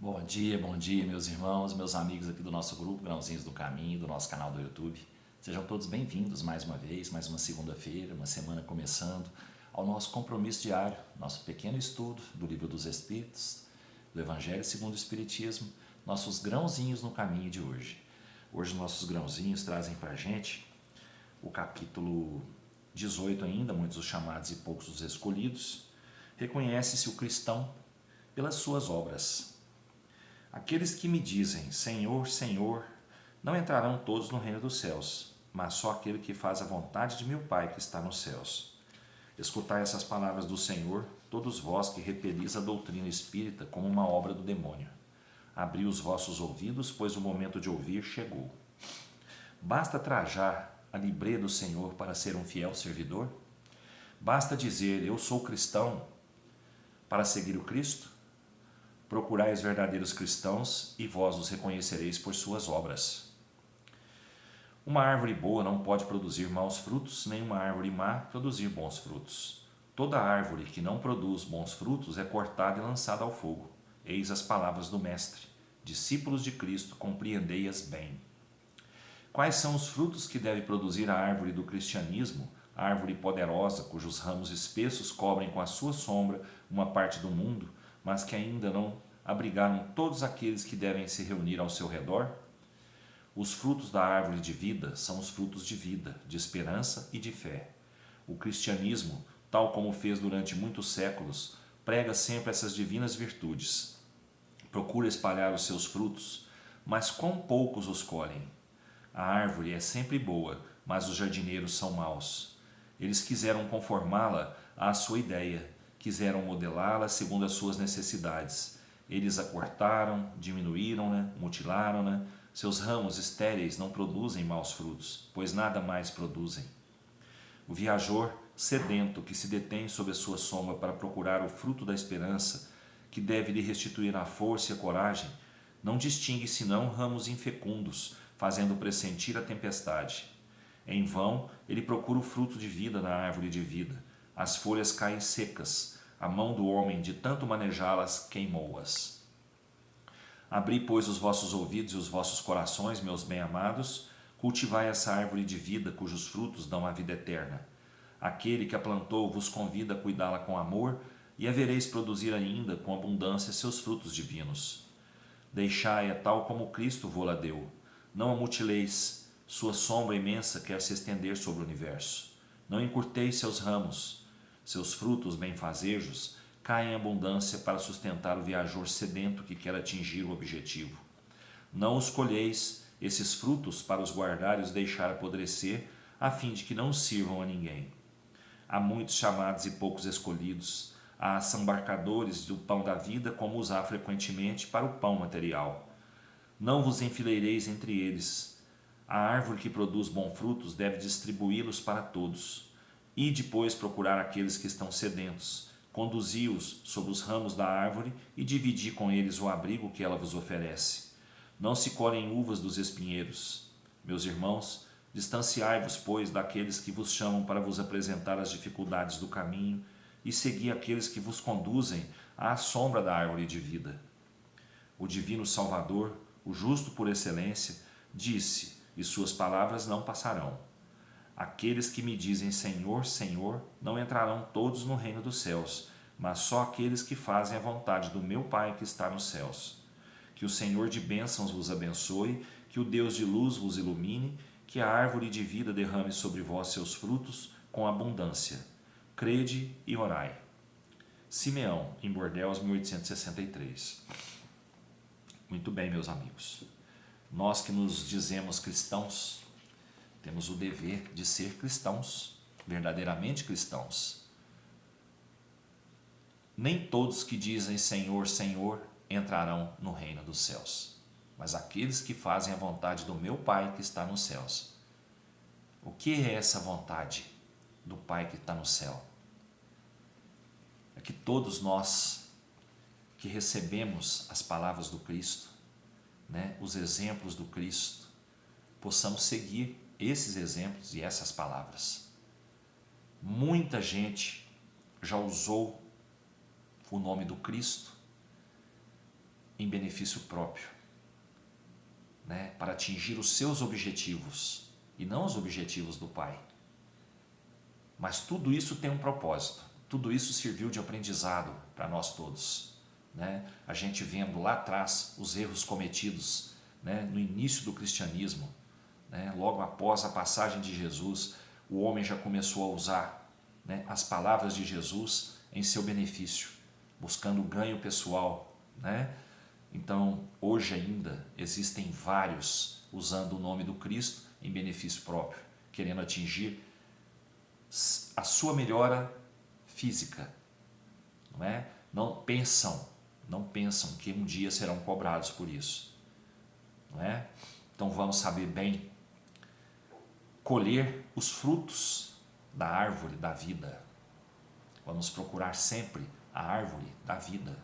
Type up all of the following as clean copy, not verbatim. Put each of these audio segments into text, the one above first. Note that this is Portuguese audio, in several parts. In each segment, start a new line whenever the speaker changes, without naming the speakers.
Bom dia, meus irmãos, meus amigos aqui do nosso grupo Grãozinhos do Caminho, do nosso canal do YouTube. Sejam todos bem-vindos mais uma vez, mais uma segunda-feira, uma semana começando, ao nosso compromisso diário, nosso pequeno estudo do Livro dos Espíritos, do Evangelho segundo o Espiritismo, nossos grãozinhos no caminho de hoje. Hoje nossos grãozinhos trazem para a gente o capítulo 18 ainda, muitos os chamados e poucos os escolhidos. Reconhece-se o cristão pelas suas obras. Aqueles que me dizem, Senhor, Senhor, não entrarão todos no reino dos céus, mas só aquele que faz a vontade de meu Pai que está nos céus. Escutai essas palavras do Senhor, todos vós que repelis a doutrina espírita como uma obra do demônio. Abri os vossos ouvidos, pois o momento de ouvir chegou. Basta trajar a librê do Senhor para ser um fiel servidor? Basta dizer, eu sou cristão, para seguir o Cristo? Procurai os verdadeiros cristãos e vós os reconhecereis por suas obras. Uma árvore boa não pode produzir maus frutos, nem uma árvore má produzir bons frutos. Toda árvore que não produz bons frutos é cortada e lançada ao fogo. Eis as palavras do Mestre. Discípulos de Cristo, compreendei-as bem. Quais são os frutos que deve produzir a árvore do cristianismo, a árvore poderosa, cujos ramos espessos cobrem com a sua sombra uma parte do mundo, mas que ainda não abrigaram todos aqueles que devem se reunir ao seu redor? Os frutos da árvore de vida são os frutos de vida, de esperança e de fé. O cristianismo, tal como fez durante muitos séculos, prega sempre essas divinas virtudes. Procura espalhar os seus frutos, mas quão poucos os colhem. A árvore é sempre boa, mas os jardineiros são maus. Eles quiseram conformá-la à sua ideia, quiseram modelá-la segundo as suas necessidades. Eles a cortaram, diminuíram-na, mutilaram-na. Seus ramos estéreis não produzem maus frutos, pois nada mais produzem. O viajor sedento que se detém sob a sua sombra para procurar o fruto da esperança, que deve lhe restituir a força e a coragem, não distingue senão ramos infecundos, fazendo pressentir a tempestade. Em vão ele procura o fruto de vida na árvore de vida. As folhas caem secas, a mão do homem de tanto manejá-las queimou-as. Abri, pois, os vossos ouvidos e os vossos corações, meus bem-amados, cultivai essa árvore de vida cujos frutos dão a vida eterna. Aquele que a plantou vos convida a cuidá-la com amor e a vereis produzir ainda com abundância seus frutos divinos. Deixai-a tal como Cristo vô-la deu. Não a mutileis, sua sombra imensa quer se estender sobre o universo. Não encurteis seus ramos. Seus frutos benfazejos caem em abundância para sustentar o viajor sedento que quer atingir o objetivo. Não os colheis, esses frutos, para os guardar e os deixar apodrecer, a fim de que não sirvam a ninguém. Há muitos chamados e poucos escolhidos. Há sambarcadores do pão da vida, como os há frequentemente para o pão material. Não vos enfileireis entre eles. A árvore que produz bons frutos deve distribuí-los para todos. E depois procurar aqueles que estão sedentos, conduzi-os sob os ramos da árvore e dividi com eles o abrigo que ela vos oferece. Não se colhem uvas dos espinheiros. Meus irmãos, distanciai-vos, pois, daqueles que vos chamam para vos apresentar as dificuldades do caminho e segui aqueles que vos conduzem à sombra da árvore de vida. O divino Salvador, o justo por excelência, disse, e suas palavras não passarão. Aqueles que me dizem Senhor, Senhor, não entrarão todos no reino dos céus, mas só aqueles que fazem a vontade do meu Pai que está nos céus. Que o Senhor de bênçãos vos abençoe, que o Deus de luz vos ilumine, que a árvore de vida derrame sobre vós seus frutos com abundância. Crede e orai. Simeão, em Bordeaux, 1863. Muito bem, meus amigos. Nós que nos dizemos cristãos, temos o dever de ser cristãos, verdadeiramente cristãos. Nem todos que dizem Senhor, Senhor entrarão no reino dos céus, mas aqueles que fazem a vontade do meu Pai que está nos céus. O que é essa vontade do Pai que está no céu? É que todos nós que recebemos as palavras do Cristo, os exemplos do Cristo, possamos seguir esses exemplos e essas palavras. Muita gente já usou o nome do Cristo em benefício próprio, né? Para atingir os seus objetivos e não os objetivos do Pai. Mas tudo isso tem um propósito, tudo isso serviu de aprendizado para nós todos, né? A gente vendo lá atrás os erros cometidos, né, no início do cristianismo, né, logo após a passagem de Jesus, o homem já começou a usar, né, as palavras de Jesus em seu benefício, buscando ganho pessoal, né? Então, hoje ainda existem vários usando o nome do Cristo em benefício próprio, querendo atingir a sua melhora física, não é? Não pensam que um dia serão cobrados por isso, não é? Então vamos saber bem colher os frutos da árvore da vida. Vamos procurar sempre a árvore da vida.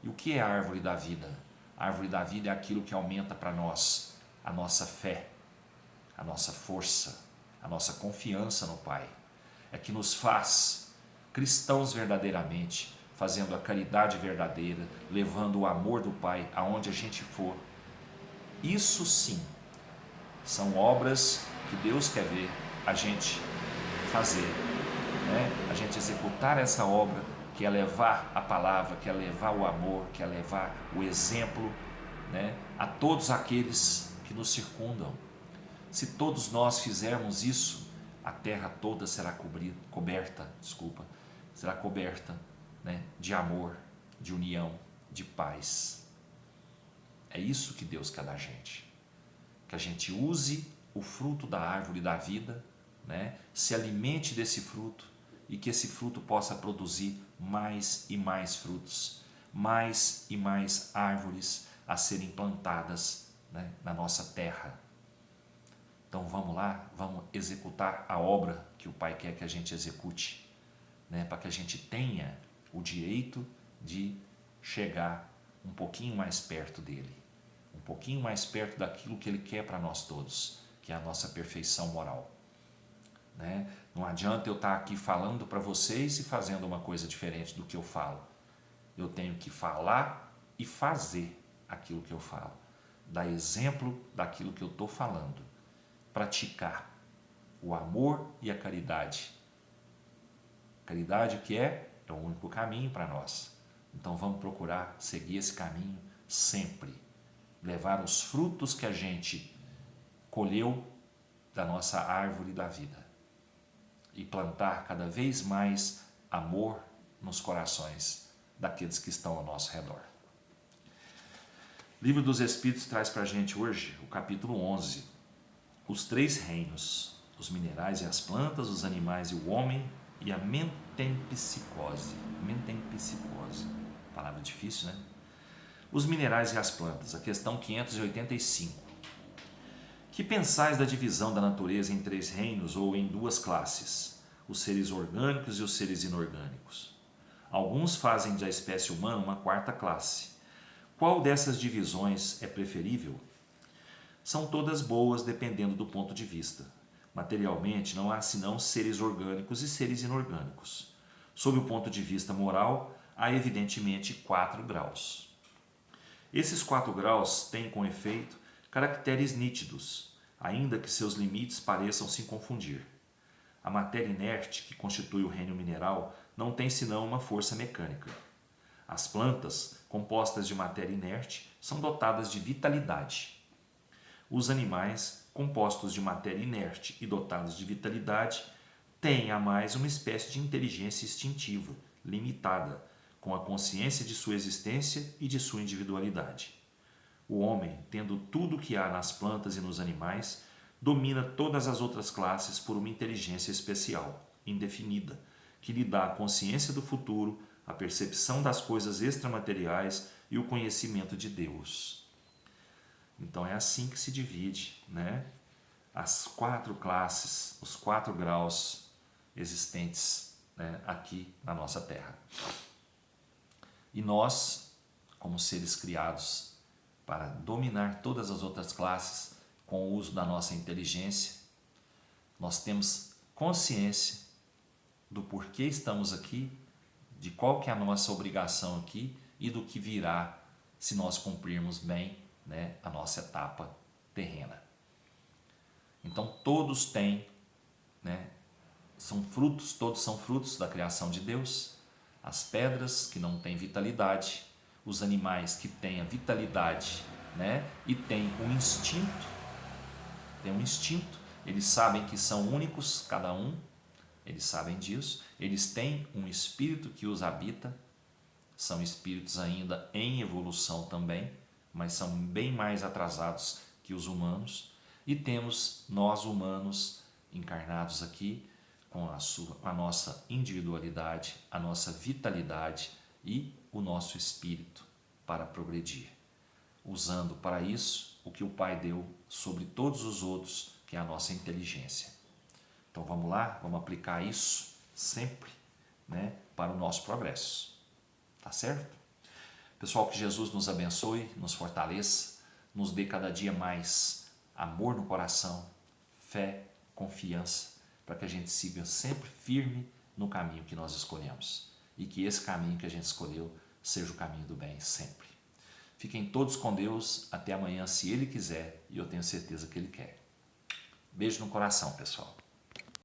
E o que é a árvore da vida? A árvore da vida é aquilo que aumenta para nós a nossa fé, a nossa força, a nossa confiança no Pai. É que nos faz cristãos verdadeiramente, fazendo a caridade verdadeira, levando o amor do Pai aonde a gente for. Isso sim são obras que Deus quer ver a gente fazer, né? A gente executar essa obra, que é levar a palavra, que é levar o amor, que é levar o exemplo, né, a todos aqueles que nos circundam. Se todos nós fizermos isso, a terra toda será coberta, né, de amor, de união, de paz. É isso que Deus quer da gente. Que a gente use o fruto da árvore da vida, né, se alimente desse fruto e que esse fruto possa produzir mais e mais frutos, mais e mais árvores a serem plantadas, né, na nossa terra. Então vamos lá, vamos executar a obra que o Pai quer que a gente execute, né, para que a gente tenha o direito de chegar um pouquinho mais perto dele, um pouquinho mais perto daquilo que ele quer para nós todos, que é a nossa perfeição moral, né? Não adianta eu estar aqui falando para vocês e fazendo uma coisa diferente do que eu falo. Eu tenho que falar e fazer aquilo que eu falo, dar exemplo daquilo que eu estou falando, praticar o amor e a caridade. Caridade que é o único caminho para nós. Então vamos procurar seguir esse caminho sempre, levar os frutos que a gente colheu da nossa árvore da vida e plantar cada vez mais amor nos corações daqueles que estão ao nosso redor. O Livro dos Espíritos traz para a gente hoje o capítulo 11, os três reinos, os minerais e as plantas, os animais e o homem e a metempsicose. Metempsicose, palavra difícil, né? Os minerais e as plantas, a questão 585. Que pensais da divisão da natureza em três reinos ou em duas classes, os seres orgânicos e os seres inorgânicos? Alguns fazem da espécie humana uma quarta classe. Qual dessas divisões é preferível? São todas boas dependendo do ponto de vista. Materialmente, não há senão seres orgânicos e seres inorgânicos. Sob o ponto de vista moral, há evidentemente 4 graus. Esses 4 graus têm, com efeito, caracteres nítidos, ainda que seus limites pareçam se confundir. A matéria inerte, que constitui o reino mineral, não tem senão uma força mecânica. As plantas, compostas de matéria inerte, são dotadas de vitalidade. Os animais, compostos de matéria inerte e dotados de vitalidade, têm a mais uma espécie de inteligência instintiva, limitada, com a consciência de sua existência e de sua individualidade. O homem, tendo tudo o que há nas plantas e nos animais, domina todas as outras classes por uma inteligência especial, indefinida, que lhe dá a consciência do futuro, a percepção das coisas extramateriais e o conhecimento de Deus. Então é assim que se divide, né, as 4 classes, os 4 graus existentes, né, aqui na nossa Terra. E nós, como seres criados para dominar todas as outras classes com o uso da nossa inteligência, nós temos consciência do porquê estamos aqui, de qual que é a nossa obrigação aqui e do que virá se nós cumprirmos bem, né, a nossa etapa terrena. Então todos têm, né, todos são frutos da criação de Deus. As pedras que não têm vitalidade, os animais que têm a vitalidade, né, e têm um instinto, eles sabem que são únicos, cada um, eles sabem disso, eles têm um espírito que os habita, são espíritos ainda em evolução também, mas são bem mais atrasados que os humanos, e temos nós humanos encarnados aqui com a nossa individualidade, a nossa vitalidade e o nosso espírito para progredir, usando para isso o que o Pai deu sobre todos os outros, que é a nossa inteligência. Então vamos lá, vamos aplicar isso sempre, né, para o nosso progresso. Tá certo? Pessoal, que Jesus nos abençoe, nos fortaleça, nos dê cada dia mais amor no coração, fé, confiança, para que a gente siga sempre firme no caminho que nós escolhemos. E que esse caminho que a gente escolheu seja o caminho do bem sempre. Fiquem todos com Deus, até amanhã, se Ele quiser, e eu tenho certeza que Ele quer. Beijo no coração, pessoal.